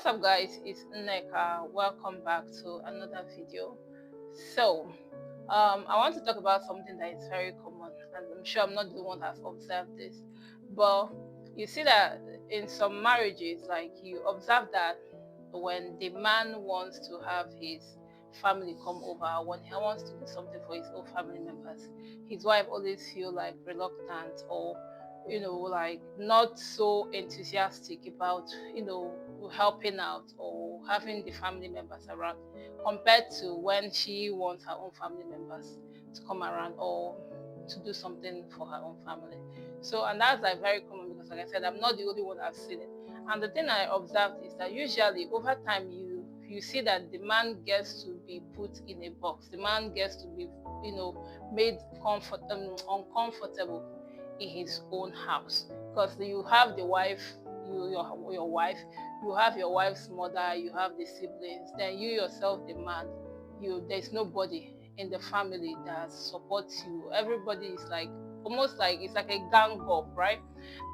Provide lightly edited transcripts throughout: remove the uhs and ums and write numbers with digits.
What's up, guys? It's Nneka. Welcome back to another video. So I want to talk about something that is very common, and I'm sure I'm not the one that's observed this, but you see that in some marriages, like you observe that when the man wants to have his family come over, when he wants to do something for his own family members, his wife always feel like reluctant, or like not so enthusiastic about helping out or having the family members around, compared to when she wants her own family members to come around or to do something for her own family. So, and that's like very common because, like I said, I'm not the only one that's seen it. And the thing I observed is that usually over time you see that the man gets to be put in a box. The man gets to be made uncomfortable in his own house, because you have the wife, your wife, you have your wife's mother, you have the siblings, then you yourself, the man, there's nobody in the family that supports you. Everybody is like almost like it's like a gang up, right?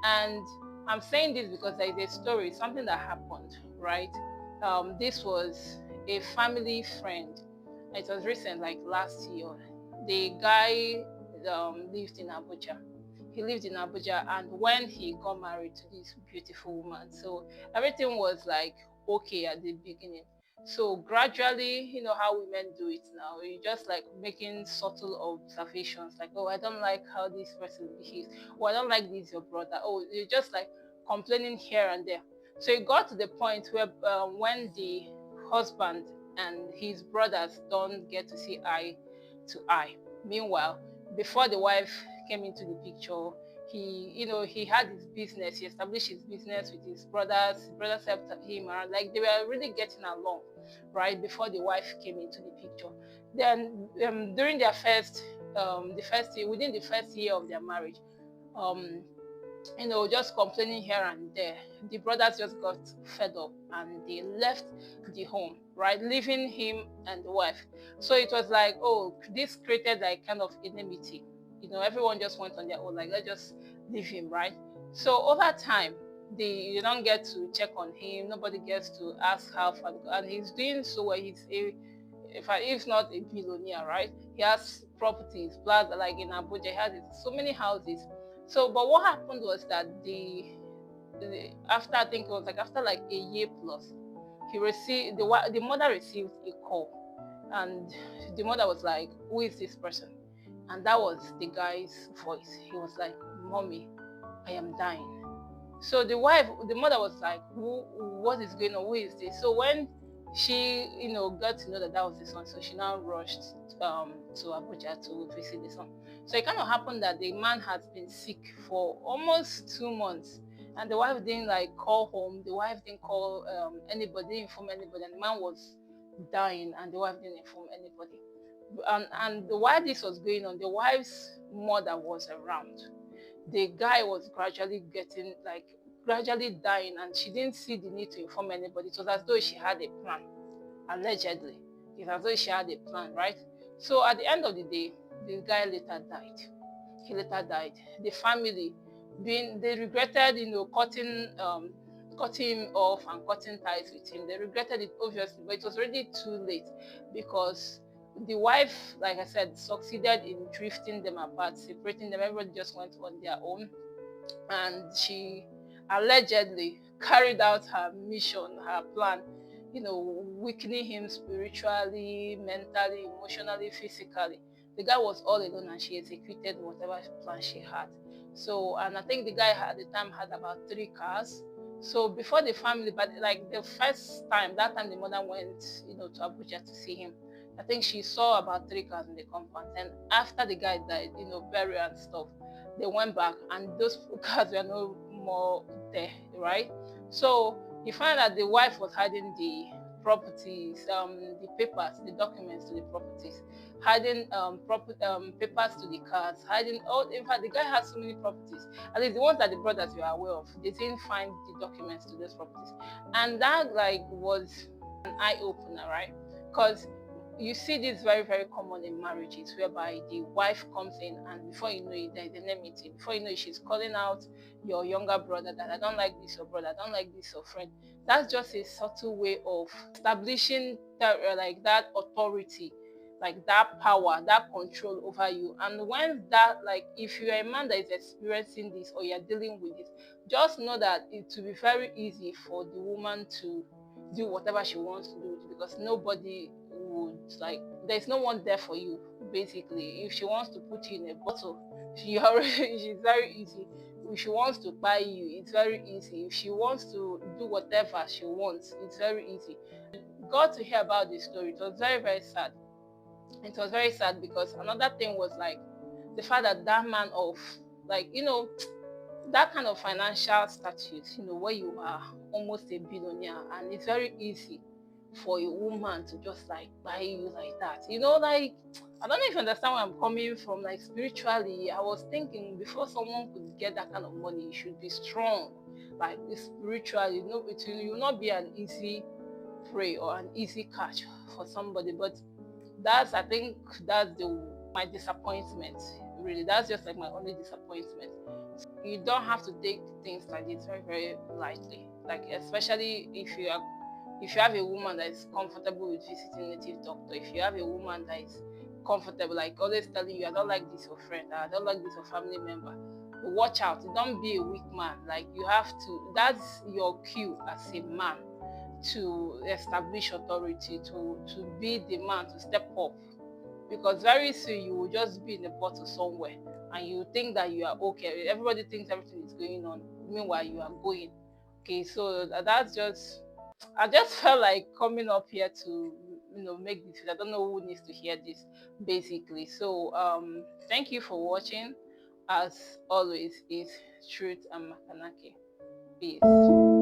And I'm saying this because there is a story, something that happened, right? This was a family friend. It was recent, like last year. The guy lived in Abuja. He lived in Abuja, and when he got married to this beautiful woman, so everything was like okay at the beginning. So gradually, you know how women do it now. You just like making subtle observations, like, oh, I don't like how this person behaves. Oh, I don't like this your brother. Oh, you're just like complaining here and there. So it got to the point where when the husband and his brothers don't get to see eye to eye. Meanwhile, before the wife came into the picture, he had his business. He established his business with his brothers. His brothers helped him around. Like they were really getting along, right? Before the wife came into the picture. Then during their the first year, within the first year of their marriage, um, just complaining here and there. The brothers just got fed up and they left the home, right? Leaving him and the wife. So it was like, oh, this created like kind of enmity. Everyone just went on their own, like, let's just leave him, right? So over time, you don't get to check on him. Nobody gets to ask how far, and he's doing so well. If not a billionaire, right? He has properties, plaza, like in Abuja, he has so many houses. So, but what happened was that after, I think it was like after like a year plus, he received the mother received a call, and the mother was like, "Who is this person?" And that was the guy's voice. He was like, "Mommy, I am dying." So the mother was like, what is going on? Who is this? So when she, got to know that was the son, so she now rushed to Abuja to visit the son. So it kind of happened that the man has been sick for almost 2 months, and the wife didn't like call home. The wife didn't call anybody, didn't inform anybody, and the man was dying, and the wife didn't inform anybody. And while this was going on, the wife's mother was around. The guy was gradually dying, and she didn't see the need to inform anybody. It was as though she had a plan. Allegedly, it's as though she had a plan, right? So at the end of the day, the guy later died. He later died. The family, they regretted, cutting him off and cutting ties with him. They regretted it, obviously, but it was already too late, because the wife, like I said, succeeded in drifting them apart, separating them. Everybody just went on their own, and she allegedly carried out her mission, her plan, weakening him spiritually, mentally, emotionally, physically. The guy was all alone, and she executed whatever plan she had. So, and I think the guy at the time had about 3 cars. So before the family, but like the first time, that time the mother went, to Abuja to see him, I think she saw about 3 cars in the compound. And after the guy died, burial and stuff, they went back, and those cars were no more there, right? So you find that the wife was hiding the properties, the papers, the documents to the properties, hiding papers to the cars, hiding all. In fact, the guy had so many properties, at least the ones that the brothers were aware of. They didn't find the documents to those properties, and that like was an eye opener, right? Because you see this very, very common in marriages, whereby the wife comes in and before you know it, there's enmity. Before you know it, she's calling out your younger brother that I don't like this your brother, I don't like this your friend. That's just a subtle way of establishing that like that authority, like that power, that control over you. And when that, like, if you're a man that is experiencing this or you're dealing with it, just know that it will be very easy for the woman to do whatever she wants to do, because nobody would, like, there's no one there for you. Basically, if she wants to put you in a bottle, she already she's very easy. If she wants to buy you, it's very easy. If she wants to do whatever she wants, it's very easy. Got to hear about this story. It was very, very sad. It was very sad because another thing was like the fact that that man of, like, that kind of financial status, where you are almost a billionaire, and it's very easy for a woman to just like buy you like that. Like, I don't know if you understand where I'm coming from. Like, spiritually, I was thinking before someone could get that kind of money, you should be strong. Like, spiritually, it will not be an easy prey or an easy catch for somebody. But I think that's the my disappointment. Really, that's just like my only disappointment. You don't have to take things like this very, very lightly. Like, especially if you have a woman that is comfortable with visiting native doctor, if you have a woman that is comfortable, like always telling you, I don't like this your friend, I don't like this your family member, watch out. Don't be a weak man. Like, you have to, that's your cue as a man to establish authority, to be the man to step up, because very soon you will just be in a bottle somewhere and you think that you are okay. Everybody thinks everything is going on, meanwhile you are going. Okay, so that's just, I just felt like coming up here to make this. I don't know who needs to hear this, basically. So thank you for watching. As always, is Truth and Makanaki. Peace.